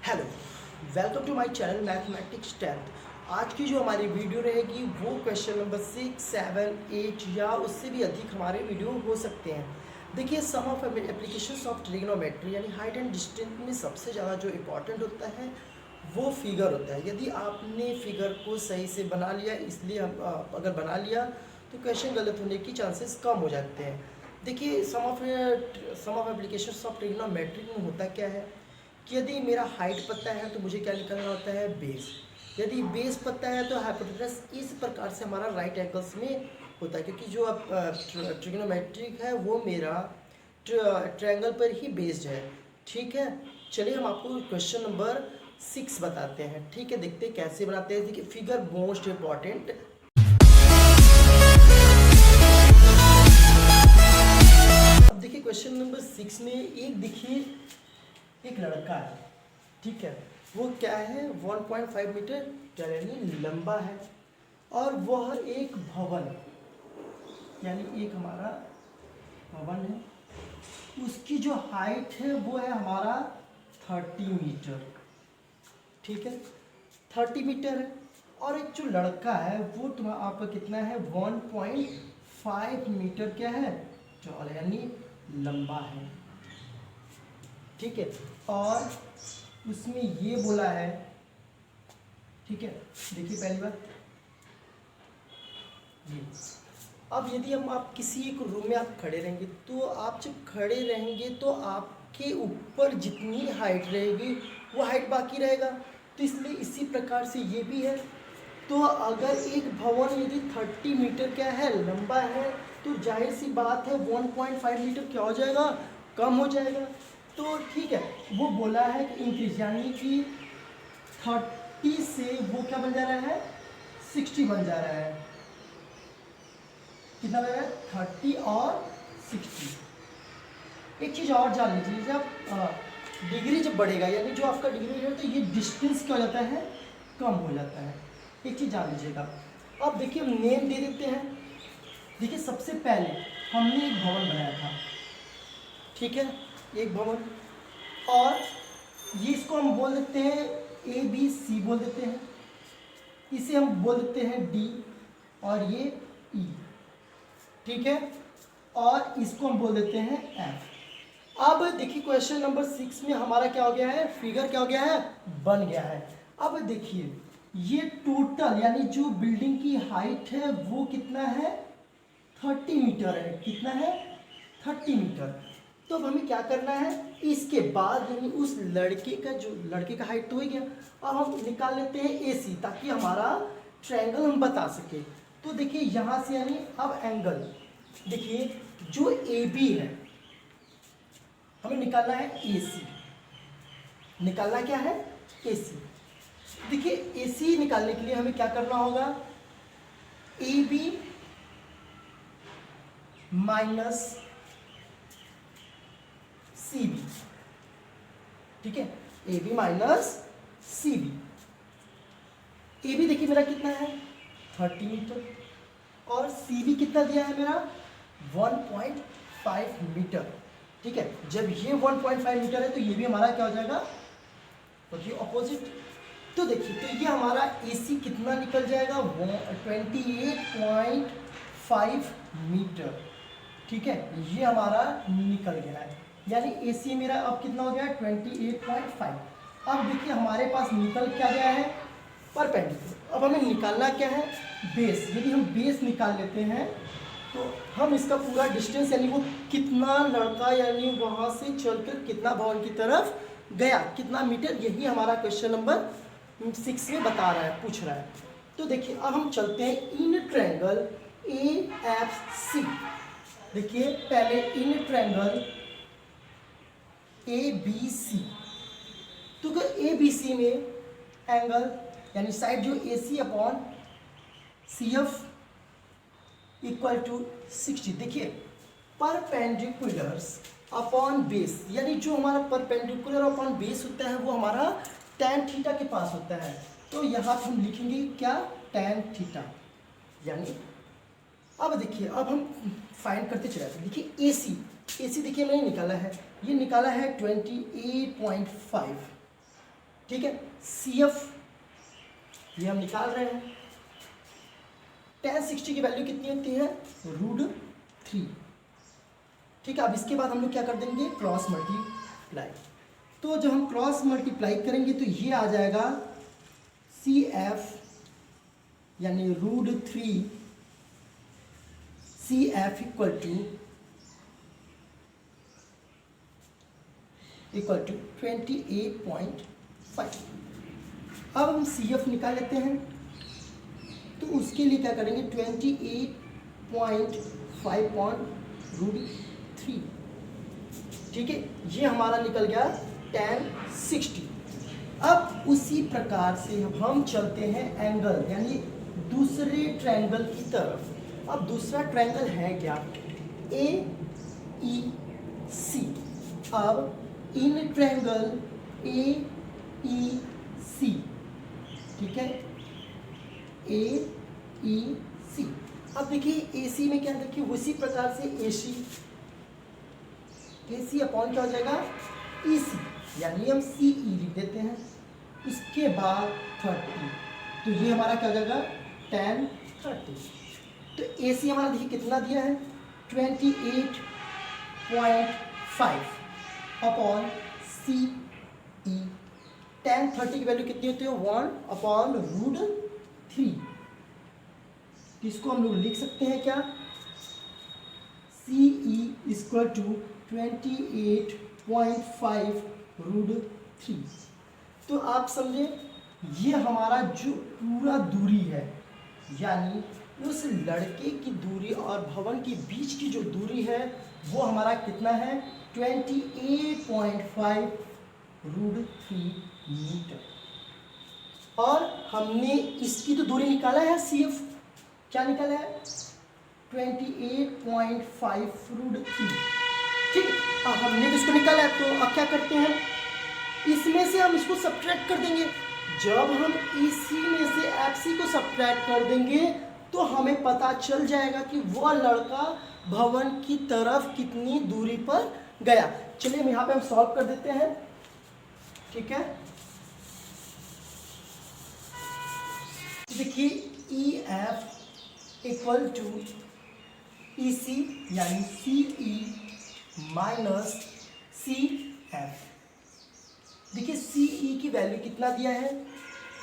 Hello, welcome to my channel mathematics 10th। आज की जो हमारी वीडियो रहेगी वो क्वेश्चन नंबर 6, 7, 8 या उससे भी अधिक हमारे वीडियो हो सकते हैं। देखिए, सम ऑफ एप्लीकेशंस ऑफ ट्रिग्नोमेट्री यानी हाइट एंड डिस्टेंस में सबसे ज़्यादा जो इम्पोर्टेंट होता है वो फिगर होता है। यदि आपने फिगर को सही से बना लिया, इसलिए हम अगर बना लिया तो क्वेश्चन गलत होने की चांसेस कम हो जाते हैं। देखिए, सम ऑफ एप्लीकेशंस ऑफ ट्रिग्नोमेट्री में होता क्या है कि यदि मेरा हाइट पता है तो मुझे क्या निकालना होता है, बेस। यदि बेस पता है तो हाइपोटेनस इस प्रकार से हमारा राइट एंगल्स में होता है, क्योंकि जो अब ट्रिग्नोमेट्रिक है वो मेरा ट्रायंगल पर ही बेस्ड है। ठीक है, चलिए हम आपको क्वेश्चन नंबर 6 बताते हैं। ठीक है, देखते हैं कैसे बनाते हैं। देखिए, फिगर मोस्ट इम्पॉर्टेंट। अब देखिए क्वेश्चन नंबर 6 में देखिए एक लड़का है। ठीक है, वो क्या है, 1.5 मीटर यानी लंबा है, और वह एक भवन यानी एक हमारा भवन है। उसकी जो हाइट है वो है हमारा 30 मीटर। ठीक है, 30 मीटर है। और एक जो लड़का है वो तुम्हारा आपका कितना है, 1.5 मीटर क्या है, चौड़ा यानी लंबा है। ठीक है, और उसमें ये बोला है। ठीक है, देखिए पहली बात ये। अब यदि आप किसी एक रूम में आप खड़े रहेंगे, तो आप जब खड़े रहेंगे तो आपके ऊपर जितनी हाइट रहेगी वो हाइट बाकी रहेगा। तो इसलिए इसी प्रकार से ये भी है। तो अगर एक भवन यदि 30 मीटर क्या है, लंबा है, तो जाहिर सी बात है 1.5 मीटर क्या हो जाएगा, कम हो जाएगा। तो ठीक है, वो बोला है कि इंक्रीज यानी कि 30 से वो क्या बन जा रहा है, 60 बन जा रहा है। कितना बन रहा है, 30 और 60। एक चीज़ और जान लीजिए, जब डिग्री जब बढ़ेगा यानी जो आपका डिग्री है, तो ये डिस्टेंस क्या हो जाता है, कम हो जाता है। एक चीज़ जान लीजिएगा। अब देखिए हम नेम दे देते हैं। देखिए, सबसे पहले हमने एक भवन बनाया था। ठीक है, एक भवन, और ये इसको हम बोल देते हैं ABC बोल देते हैं। इसे हम बोल देते हैं D, और ये E। ठीक है, और इसको हम बोल देते हैं F। अब देखिए क्वेश्चन नंबर 6 में हमारा क्या हो गया है, फिगर क्या हो गया है, बन गया है। अब देखिए ये टोटल यानी जो बिल्डिंग की हाइट है वो कितना है, 30 मीटर है। कितना है, 30 मीटर। तो अब हमें क्या करना है, इसके बाद यानी उस लड़के का हाइट तो हो गया। अब हम निकाल लेते हैं AC, ताकि हमारा ट्रायंगल हम बता सके। तो देखिए यहाँ से यानी अब एंगल, देखिए जो AB है हमें निकालना है AC। निकालना क्या है, AC। देखिए AC निकालने के लिए हमें क्या करना होगा, AB माइनस CB। ठीक है, AB माइनस CB। AB देखिए मेरा कितना है, 30 मीटर, और CB कितना दिया है मेरा, 1.5 मीटर। ठीक है, जब ये 1.5 मीटर है तो ये भी हमारा क्या हो जाएगा, और ऑपोजिट। तो देखिए, तो ये हमारा AC कितना निकल जाएगा, 28.5 मीटर। ठीक है, ये हमारा निकल गया है, यानी AC मेरा अब कितना हो गया है, 28.5। अब देखिए हमारे पास निकल क्या गया है, परपेंडिकुलर। अब हमें निकालना क्या है, बेस। यदि हम बेस निकाल लेते हैं तो हम इसका पूरा डिस्टेंस यानी वो कितना लड़का यानी वहाँ से चलकर कितना भवन की तरफ गया, कितना मीटर, यही हमारा क्वेश्चन नंबर 6 में बता रहा है, पूछ रहा है। तो देखिए अब हम चलते हैं इन ट्रायंगल AFC। देखिए पहले इन ट्रायंगल ABC। तो ABC में एंगल यानी साइड जो AC upon CF equal to 60। देखिए परपेंडिकुलर्स अपॉन बेस, यानी जो हमारा परपेंडिकुलर अपॉन बेस होता है वो हमारा tan थीटा के पास होता है। तो यहाँ पे हम लिखेंगे क्या, tan थीटा। यानी अब देखिए, अब हम फाइंड करते चले जाते हैं। देखिए AC देखिए मैंने निकाला है, ये निकाला है 28.5। ठीक है। CF ये हम निकाल रहे हैं, tan 60 की वैल्यू कितनी होती है, √3। ठीक है। अब इसके बाद हम लोग क्या कर देंगे, क्रॉस मल्टीप्लाई। तो जब हम क्रॉस मल्टीप्लाई करेंगे तो ये आ जाएगा CF यानी √3 CF इक्वल टू 28.5। अब हम CF निकाल लेते हैं, तो उसके लिए क्या करेंगे, 28.5/√3। ठीक है, ये हमारा निकल गया tan 60। अब उसी प्रकार से हम चलते हैं एंगल यानी दूसरे ट्रायंगल की तरफ। अब दूसरा ट्रायंगल है क्या, AEC। अब इन ट्रायंगल AEC, ठीक है, AEC। अब देखिए AC में क्या, देखिए उसी प्रकार से AC अपॉन क्या हो जाएगा, EC, यानी हम CE लिख देते हैं। उसके बाद 30, तो ये हमारा क्या हो जाएगा, tan 30। तो AC हमारा देखिए कितना दिया है, 28.5 अपॉन CE। tan 30 की वैल्यू कितनी होती है, 1/√3। इसको हम लोग लिख सकते हैं क्या, CE इक्वल टू 28.5√3। तो आप समझे, ये हमारा जो पूरा दूरी है, यानी उस लड़के की दूरी और भवन के बीच की जो दूरी है वो हमारा कितना है, 28.5√3 मीटर। और हमने इसकी तो दूरी निकाला है, CF क्या निकाला है, 28.5√3। ठीक, अब हमने तो इसको निकाला है, तो अब क्या करते हैं, इसमें से हम इसको सब्ट्रैक्ट कर देंगे। जब हम इसी में से FC को सब्ट्रैक्ट कर देंगे तो हमें पता चल जाएगा कि वह लड़का भवन की तरफ कितनी दूरी पर गया। चलिए हम यहाँ पे हम सॉल्व कर देते हैं। ठीक है, देखिए EF इक्वल टू EC यानी CE माइनस CF। देखिए CE की वैल्यू कितना दिया है,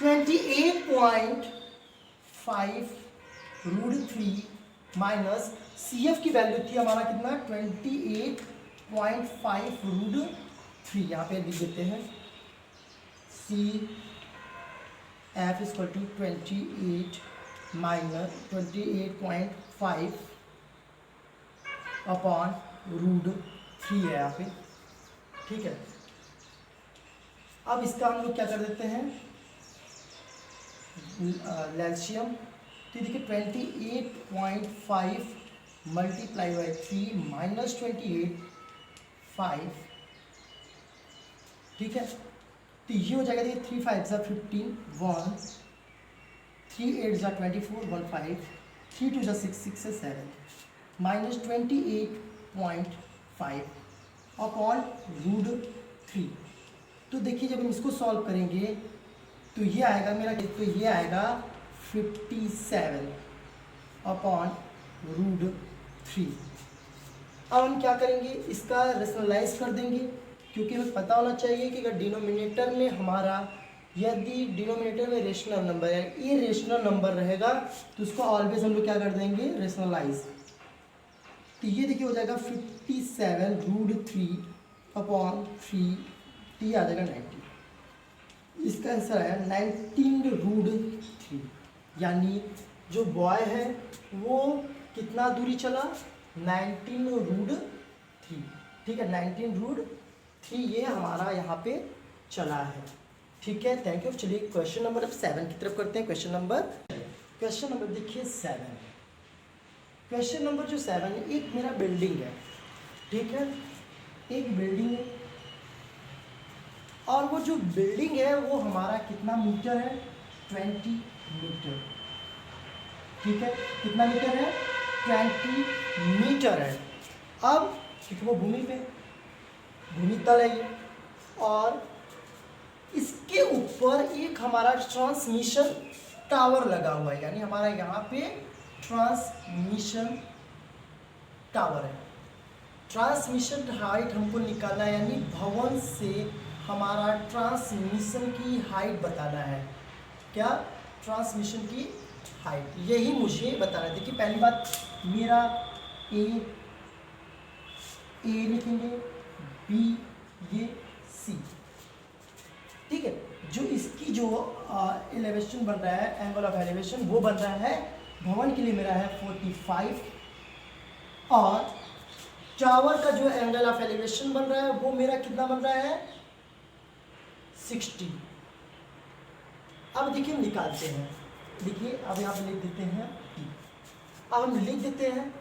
28.5√3 माइनस CF की वैल्यू थी हमारा कितना, 28.5√3। यहाँ पे लिख देते हैं CF equal to 28 minus 28.5 upon √3 है यहाँ पे। ठीक है, अब इसका हम लोग क्या कर देते हैं, एलसीएम। तो देखिए 28.5 मल्टीप्लाई बाई 3 माइनस 28.5। ठीक है, तो ये हो जाएगा, देखिए 3 5 ज़ा 15, 1 3 8 ज़ा 24, 1 5 3 2 ज़ा 6 6 से 7 माइनस 28.5 अपॉन √3। तो देखिए जब हम इसको सॉल्व करेंगे तो ये आएगा मेरा, तो ये आएगा 57 अपॉन √3। अब हम क्या करेंगे, इसका रेशनलाइज कर देंगे, क्योंकि हमें पता होना चाहिए कि अगर डिनोमिनेटर में हमारा, यदि डिनोमिनेटर में रेशनल नंबर है, ये रेशनल नंबर रहेगा तो उसको ऑलवेज हम लोग क्या कर देंगे, रेशनलाइज। तो ये देखिए हो जाएगा 57√3 अपॉन 3, तो ये आ जाएगा 90। इसका आंसर है 19√3। यानी जो बॉय है वो कितना दूरी चला, 19√3। ठीक है, 19√3 ये हमारा यहाँ पे चला है। ठीक है, थैंक यू। चलिए क्वेश्चन नंबर 7 की तरफ करते हैं। क्वेश्चन नंबर देखिए 7। क्वेश्चन नंबर जो 7 है, एक मेरा बिल्डिंग है। ठीक है, एक बिल्डिंग है और वो जो बिल्डिंग है वो हमारा कितना मीटर है, 20 मीटर। ठीक है, कितना मीटर है, 20 मीटर है। अब क्योंकि वो भूमि तल है ये, और इसके ऊपर एक हमारा ट्रांसमिशन टावर लगा हुआ है, यानी हमारा यहाँ पे ट्रांसमिशन टावर है। ट्रांसमिशन हाइट हमको निकालना है, यानी भवन से हमारा ट्रांसमिशन की हाइट बताना है। क्या? ट्रांसमिशन की हाइट, यही मुझे बताना है। देखिए पहली बात, मेरा ए लिखेंगे, बी, ये सी, ठीक है। जो इसकी जो एलिवेशन बन रहा है, एंगल ऑफ एलिवेशन, वो बन रहा है भवन के लिए मेरा है 45, और टावर का जो एंगल ऑफ एलिवेशन बन रहा है वो मेरा कितना बन रहा है? 60। अब देखिए हम निकालते हैं। देखिए अब यहाँ पे लिख देते हैं, अब हम लिख देते हैं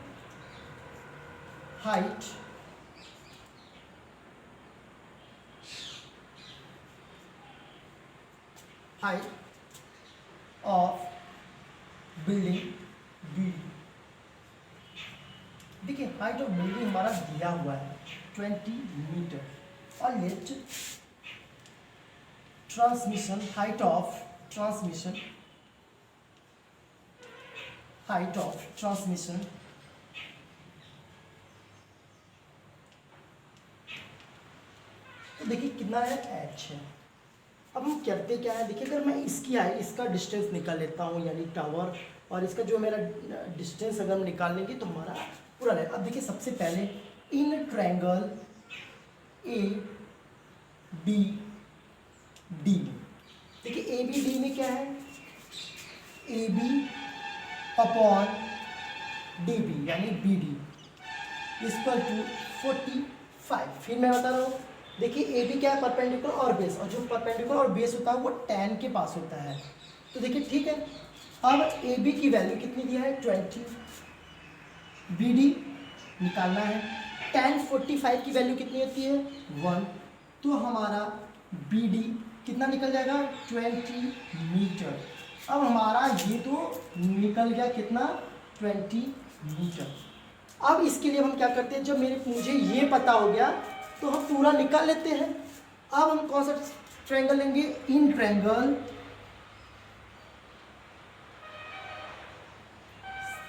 हाइट ऑफ बिल्डिंग बी। देखिए हाइट ऑफ बिल्डिंग हमारा दिया हुआ है 20 मीटर, और let transmission height of transmission तो देखिए कितना है? h है। अब हम करते क्या है, देखिए अगर मैं इसका डिस्टेंस निकाल लेता हूँ, यानी टावर, और इसका जो मेरा डिस्टेंस अगर हम निकाल लेंगे तो हमारा पूरा रहेगा। अब देखिए सबसे पहले in triangle A B D, देखिए ए बी डी में क्या है? A B upon D B, यानी बी डी इक्वल टू 45। फिर मैं बता रहा हूँ, देखिए ए बी क्या है? परपेंडिकुलर और बेस, और जो परपेंडिकुलर और बेस होता है वो tan के पास होता है। तो देखिए ठीक है, अब ए बी की वैल्यू कितनी दिया है? 20, बी डी निकालना है। tan 45 की वैल्यू कितनी होती है? 1। तो हमारा बी डी कितना निकल जाएगा? 20 मीटर। अब हमारा ये तो निकल गया कितना? 20 मीटर। अब इसके लिए हम क्या करते हैं, जब मुझे ये पता हो गया तो हम पूरा निकाल लेते हैं। अब हम कौन सा ट्रायंगल लेंगे? In triangle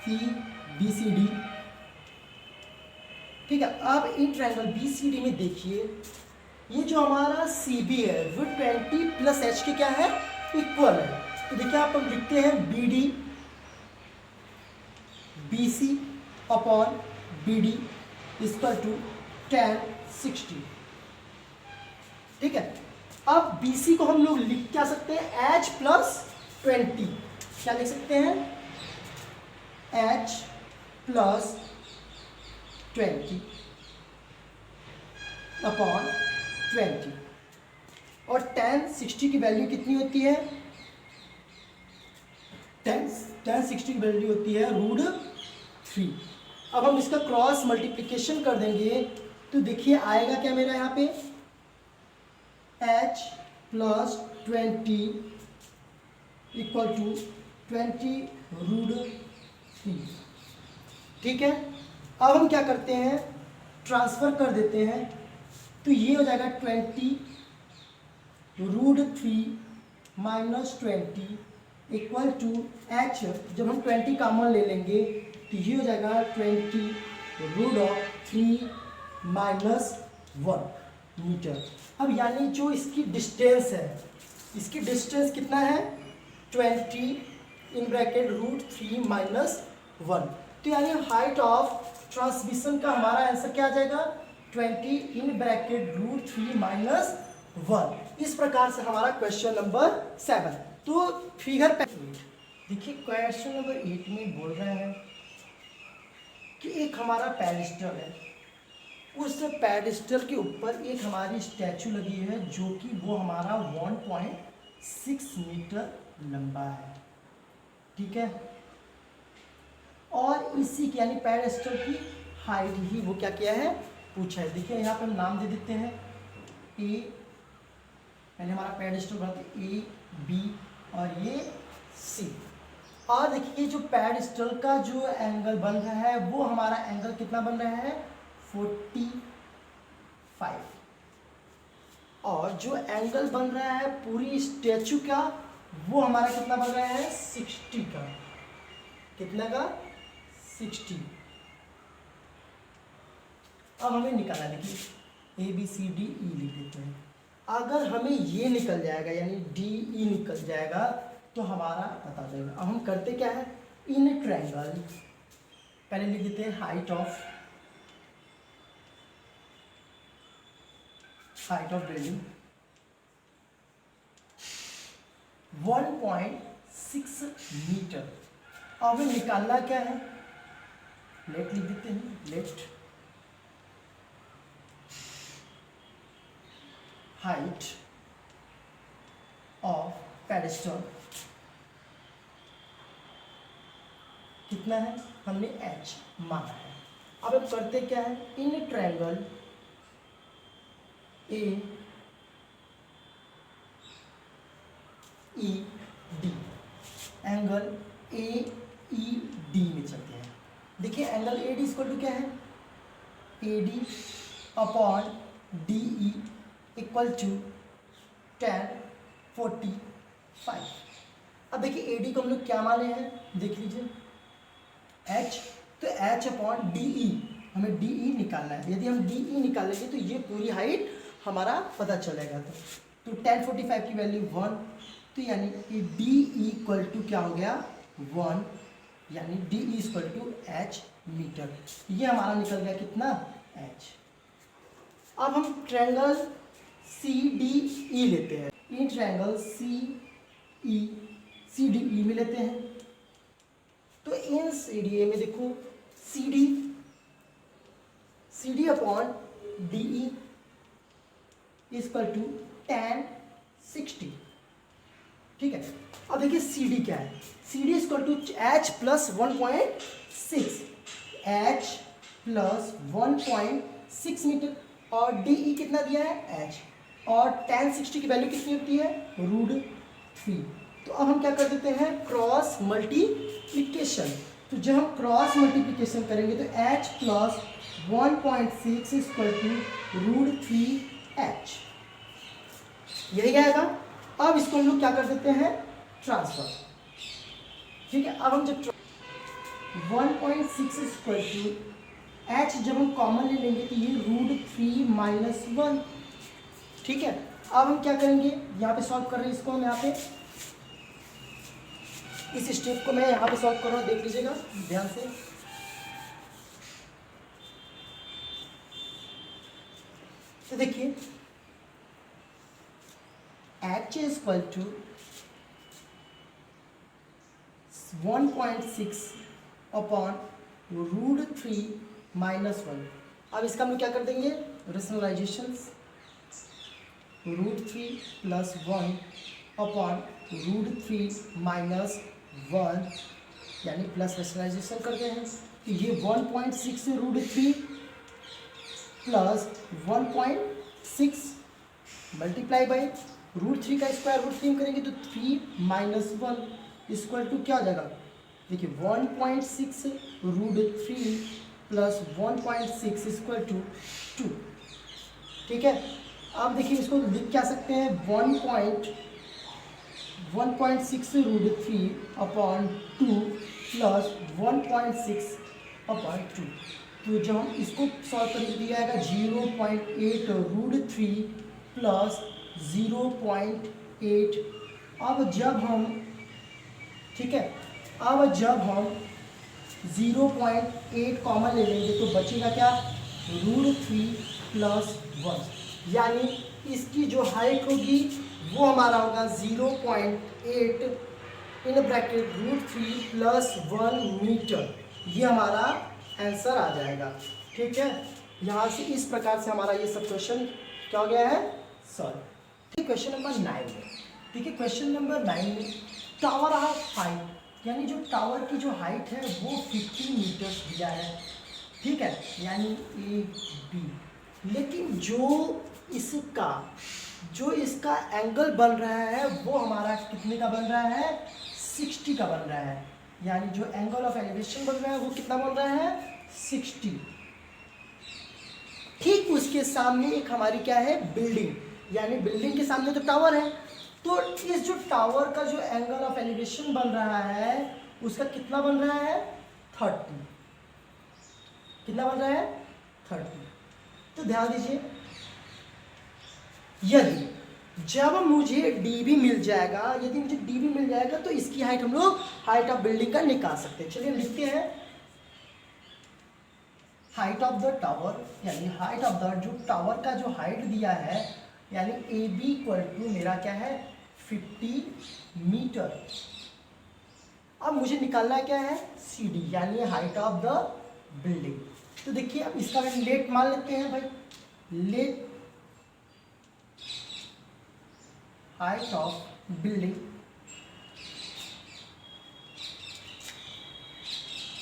C B C D, ठीक है। अब in triangle B C D में देखिए, ये जो हमारा सी बी है वो 20 प्लस एच के क्या है? इक्वल है। तो देखिए आप हम लिखते हैं B D B C upon B D equal to tan 60, ठीक है। अब बी सी को हम लोग लिख क्या सकते हैं? एच प्लस 20, क्या लिख सकते हैं? एच प्लस 20 अपॉन 20, और tan 60 की वैल्यू कितनी होती है? tan 60 की वैल्यू होती है √3। अब हम इसका क्रॉस मल्टीप्लिकेशन कर देंगे तो देखिए आएगा क्या मेरा यहाँ पे? h प्लस 20 इक्वल टू 20 √3, ठीक है। अब हम क्या करते हैं? ट्रांसफर कर देते हैं, तो ये हो जाएगा 20 √3 माइनस 20 इक्वल टू h। जब हम 20 कॉमन ले लेंगे तो ये हो जाएगा 20 √3 माइनस 1 मीटर। अब यानी जो इसकी डिस्टेंस है, इसकी डिस्टेंस कितना है? 20 इन ब्रैकेट √3 माइनस 1। तो यानी हाइट ऑफ ट्रांसमिशन का हमारा आंसर क्या आ जाएगा? 20 इन ब्रैकेट √3 माइनस 1। इस प्रकार से हमारा क्वेश्चन नंबर 7। तो फिगर देखिए क्वेश्चन नंबर 8 में बोल रहे हैं कि एक हमारा पेडिस्टल है, उस पेडिस्टल के ऊपर एक हमारी स्टैचू लगी है जो कि वो हमारा 1.6 मीटर लंबा है, ठीक है। और इसी की यानी पेडिस्टल की हाइट ही वो क्या किया है? पूछा है। देखिए यहाँ पे हम नाम दे देते हैं ए, पहले हमारा पेडिस्टल बनाते ए बी और ये सी। और देखिए जो पेडिस्टल का जो एंगल बन रहा है वो हमारा एंगल कितना बन रहा है? 45। और जो एंगल बन रहा है पूरी स्टैचू का, वो हमारा कितना बन रहा है 60 का। कितना का 60। अब हमें निकालना, देखिए ABCDE लिख देते हैं। अगर हमें ये निकल जाएगा यानी DE निकल जाएगा तो हमारा पता चलेगा। अब हम करते क्या है, इन ट्रायंगल पहले लिख देते हैं हाइट ऑफ बिल्डिंग 1.6 मीटर। अब हमें निकालना क्या है, लेट लिख देते हैं, लेट हाइट ऑफ पेडेस्टल कितना है, हमने h माना है। अब हम करते क्या है, in triangle AED angle AED में चलते हैं। देखिए एंगल AD इक्वल टू क्या है, AD upon DE equal to tan 45। अब देखिए AD को हम लोग क्या माने हैं, देख लीजिए H, तो H अपॉन DE, हमें DE निकालना है। यदि हम DE निकालेंगे तो ये पूरी हाइट हमारा पता चलेगा। तो tan 45 की वैल्यू 1, तो यानी कि DE इक्वल टू क्या हो गया 1, यानी DE equal to H metre. ये हमारा निकल गया कितना H। अब हम ट्रायंगल CDE लेते हैं। इन ट्रायंगल CDE में लेते हैं। तो इन CDE में देखो CD upon DE equal to tan 60। ठीक है, अब देखिए CD क्या है, CD equal to H plus 1.6, H plus 1.6 metre, और DE कितना दिया है H, और tan 60 की वैल्यू कितनी होती है √3। तो अब हम क्या कर देते हैं, क्रॉस मल्टीप्लिकेशन। तो जब हम क्रॉस मल्टीप्लिकेशन करेंगे तो H plus 1.6 equal to √3H, यही आएगा। अब इसको हम लोग क्या कर देते हैं, ट्रांसफर। ठीक है, अब हम जब 1.6 इक्वल टू H जब हम कॉमन ले लेंगे तो ये √3 माइनस 1। ठीक है, अब हम क्या करेंगे, यहाँ पे सॉल्व कर रहे हैं इसको हम, यहाँ पे इस स्टेप को मैं यहाँ पे सॉल्व कर रहा हूँ, देख लीजिएगा ध्यान से। तो देखिए H is equal to 1.6 upon √3 minus 1। अब इसका हम लोग क्या कर देंगे, रेशनलाइजेशन, √3 प्लस 1 अपॉन √3 माइनस 1, यानी प्लस रेशनलाइजेशन करते हैं तो ये 1.6 से √3 प्लस 1.6 मल्टीप्लाई बाई √3 का स्क्वायर √3 में करेंगे तो 3 माइनस 1 इक्वल टू क्या हो जाएगा, देखिए 1.6 √3 प्लस 1.6 इक्वल टू 2। ठीक है, अब देखिए इसको लिख क्या सकते हैं, 1.6 √3 अपॉन 2 प्लस 1.6 अपॉन 2। तो जब हम इसको सॉल्व करेंगे तो दिया आएगा 0.8 √3 प्लस 0.8। अब जब हम, ठीक है, अब जब हम 0.8 कॉमन ले लेंगे तो बचेगा क्या, √3 प्लस 1, यानी इसकी जो हाइट होगी वो हमारा होगा 0.8 इन ब्रैकेट √3 प्लस 1 मीटर। ये हमारा आंसर आ जाएगा। ठीक है, यहाँ से इस प्रकार से हमारा ये सब क्वेश्चन क्या हो गया है, सॉल्व। ठीक, क्वेश्चन नंबर 9 में, ठीक है, क्वेश्चन नंबर 9 में टावर ऑफ हाइट, यानी जो टावर की जो हाइट है वो 50 मीटर दिया है। ठीक है, यानी AB, लेकिन जो इसका एंगल बन रहा है वो हमारा कितने का बन रहा है, 60 का बन रहा है। यानी जो एंगल ऑफ एलिवेशन बन रहा है वो कितना बन रहा है, 60। ठीक उसके सामने एक हमारी क्या है, बिल्डिंग, यानी बिल्डिंग के सामने तो टावर है, तो इस जो टावर का जो एंगल ऑफ एलिवेशन बन रहा है उसका कितना बन रहा है 30। कितना बन रहा है 30। तो ध्यान दीजिए, यदि जब मुझे dB मिल जाएगा, यदि मुझे dB मिल जाएगा तो इसकी हाइट हम लोग हाइट ऑफ बिल्डिंग का निकाल सकते हैं। चलिए लिखते हैं हाइट ऑफ द टावर, यानी हाइट ऑफ द जो टावर का जो हाइट दिया है, यानी AB इक्वल टू मेरा क्या है 50 मीटर। अब मुझे निकालना क्या है CD, यानी हाइट ऑफ द बिल्डिंग। तो देखिए अब इसका लेट मान लेते हैं भाई, लेट हाइट ऑफ बिल्डिंग।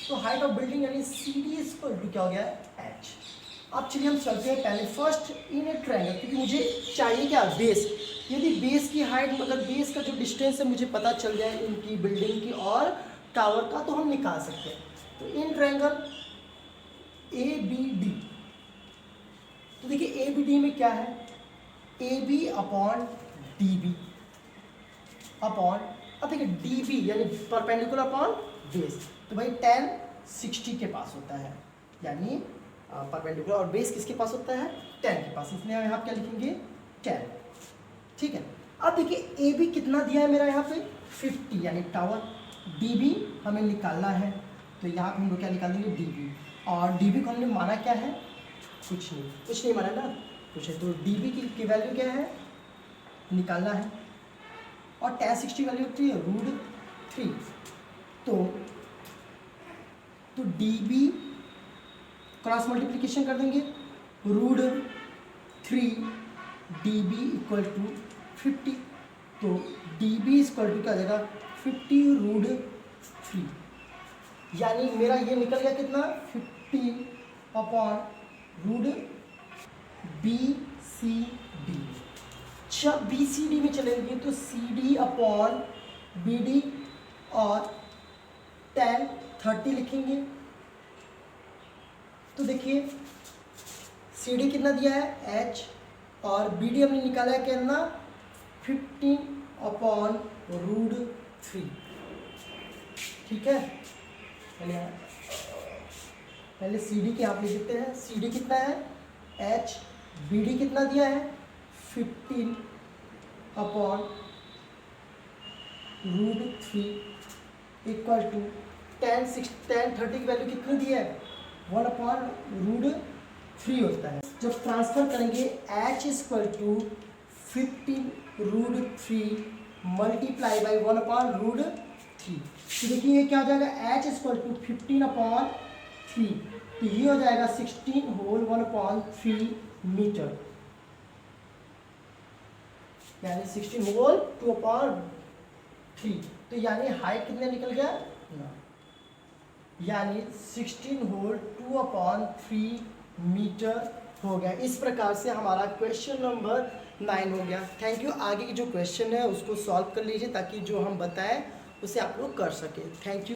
तो हाइट ऑफ बिल्डिंग यानी CD इक्वल टू क्या हो गया H। अब चलिए हम चलते हैं पहले फर्स्ट इन ए ट्रायंगल, क्योंकि मुझे चाहिए क्या बेस। यदि बेस की हाइट, अगर बेस का जो डिस्टेंस है मुझे पता चल जाए इनकी बिल्डिंग की और टावर का, तो हम निकाल सकते हैं। तो इन ट्रायंगल ABD, तो देखिए ABD में क्या है AB अपॉन DB अपॉन, अब देखिए DB यानी परपेंडिकुलर अपॉन बेस, तो भाई 10 60 के पास होता है, यानी परपेंडिकुलर और बेस किसके पास होता है 10 के पास, इसलिए यहाँ क्या लिखेंगे 10। ठीक है, अब देखिए AB कितना दिया है मेरा यहाँ पे 50, यानी टावर। DB हमें निकालना है, तो यहाँ पे हम लोग क्या निकाल देंगे DB, और DB को हमने माना क्या है कुछ नहीं माना ना, कुछ है। तो DB की वैल्यू क्या है निकालना है, और tan 60 वैल्यू होती है √3। तो DB क्रॉस मल्टीप्लिकेशन कर देंगे, √3 DB इक्वल टू 50। तो DB इक्वल टू क्या आ जाएगा 50 √3, यानी मेरा ये निकल गया कितना 50 अपॉन √BCD। जब BCD में चलेंगे तो CD अपॉन BD और tan 30 लिखेंगे। तो देखिए CD कितना दिया है H, और BD हमने निकाला है कितना 15 अपॉन √3। ठीक है, पहले CD के आप लिख देते हैं। CD कितना है H, BD कितना दिया है 15 अपॉन √3 इक्वल टू tan 30 की वैल्यू कितनी दी है 1 अपॉन √3 होता है। जब ट्रांसफर करेंगे H equal to 15 √3 multiply by 1 upon √3। तो देखिए ये क्या हो जाएगा H इक्वल टू 15 अपॉन 3, तो ये हो जाएगा 16 होल 1 अपॉन 3 मीटर, यानी 16 होल 2 अपॉन 3। तो यानी हाइट कितना निकल गया ना, यानी 16 होल 2 अपॉन 3 मीटर हो गया। इस प्रकार से हमारा क्वेश्चन नंबर 9 हो गया। Thank you. आगे की जो क्वेश्चन है उसको सॉल्व कर लीजिए ताकि जो हम बताएं उसे आप लोग कर सकें। Thank you.